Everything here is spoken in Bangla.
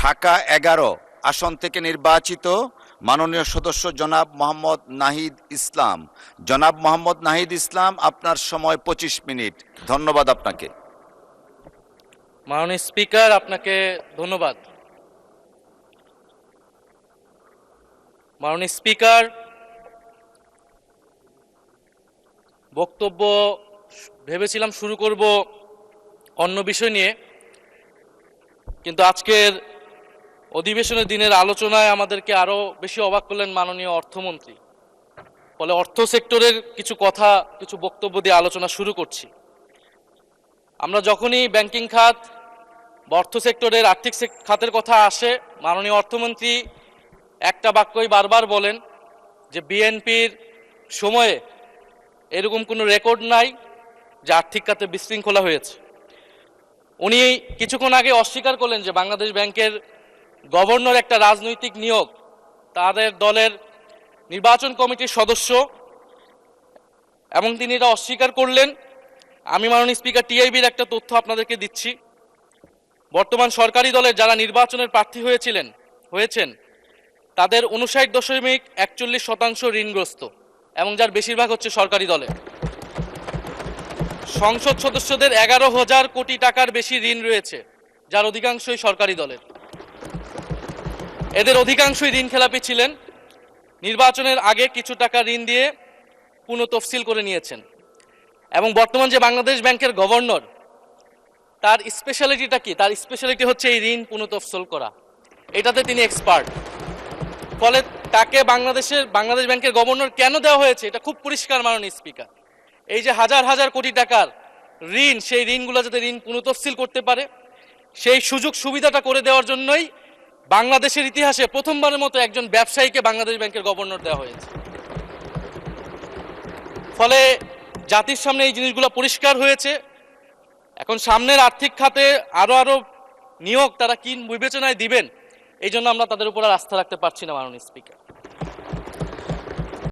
ঢাকা 11 আসন থেকে নির্বাচিত মাননীয় সদস্য জনাব মোহাম্মদ নাহিদ ইসলাম। জনাব মোহাম্মদ নাহিদ ইসলাম, আপনার সময় 25 মিনিট। ধন্যবাদ আপনাকে। মাননীয় স্পিকার, আপনাকে ধন্যবাদ। মাননীয় স্পিকার, বক্তব্য ভেবেছিলাম শুরু করব অন্য বিষয় নিয়ে, কিন্তু আজকের অধিবেশনের দিনের আলোচনায় আমাদেরকে আরো বেশি অবাক করলেন মাননীয় অর্থমন্ত্রী। ফলে অর্থ সেক্টরের কিছু কথা, কিছু বক্তব্য দিয়ে আলোচনা শুরু করছি। আমরা যখনই ব্যাংকিং খাত বা অর্থ সেক্টরের আর্থিক খাতের কথা আসে, মাননীয় অর্থমন্ত্রী একটা বাক্যই বারবার বলেন যে বিএনপির সময়ে এরকম কোনো রেকর্ড নাই যে আর্থিক খাতে বিশৃঙ্খলা হয়েছে। উনি কিছুক্ষণ আগে অস্বীকার করলেন যে বাংলাদেশ ব্যাংকের গভর্নর একটা রাজনৈতিক নিয়োগ, তাদের দলের নির্বাচন কমিটির সদস্য, এবং তিনি এটা অস্বীকার করলেন। আমি মাননীয় স্পিকার টিআইবির একটা তথ্য আপনাদেরকে দিচ্ছি। বর্তমান সরকারি দলের যারা নির্বাচনের প্রার্থী হয়েছেন তাদের 59.41% ঋণগ্রস্ত, এবং যার বেশিরভাগ হচ্ছে সরকারি দলে। সংসদ সদস্যদের 11,000 কোটি টাকার বেশি ঋণ রয়েছে, যার অধিকাংশই সরকারি দলের। এদের অধিকাংশই ঋণ খেলাপি ছিলেন, নির্বাচনের আগে কিছু টাকা ঋণ দিয়ে পুনঃতফসিল করে নিয়েছেন। এবং বর্তমান যে বাংলাদেশ ব্যাংকের গভর্নর, তার স্পেশালিটিটা কি? তার স্পেশালিটি হচ্ছে এই ঋণ পুনঃতফসিল করা, এটাতে তিনি এক্সপার্ট। ফলে তাকে বাংলাদেশ ব্যাংকের গভর্নর কেন দেওয়া হয়েছে এটা খুব পরিষ্কার মাননীয় স্পিকার। এই যে হাজার হাজার কোটি টাকার ঋণ, সেই ঋণগুলো যাতে ঋণ পুনঃতফসিল করতে পারে, সেই সুযোগ সুবিধাটা করে দেওয়ার জন্যই বাংলাদেশের ইতিহাসে প্রথমবারের মতো একজন ব্যবসায়ীকে বাংলাদেশ ব্যাংকের গভর্নর দেওয়া হয়েছে। ফলে জাতির সামনে এই জিনিসগুলো পরিষ্কার হয়েছে। এখন সামনের আর্থিক খাতে আরো নিয়োগ তারা কি বিবেচনায় দিবেন, এই জন্য আমরা তাদের উপর আর আস্থা রাখতে পারছি না মাননীয় স্পিকার।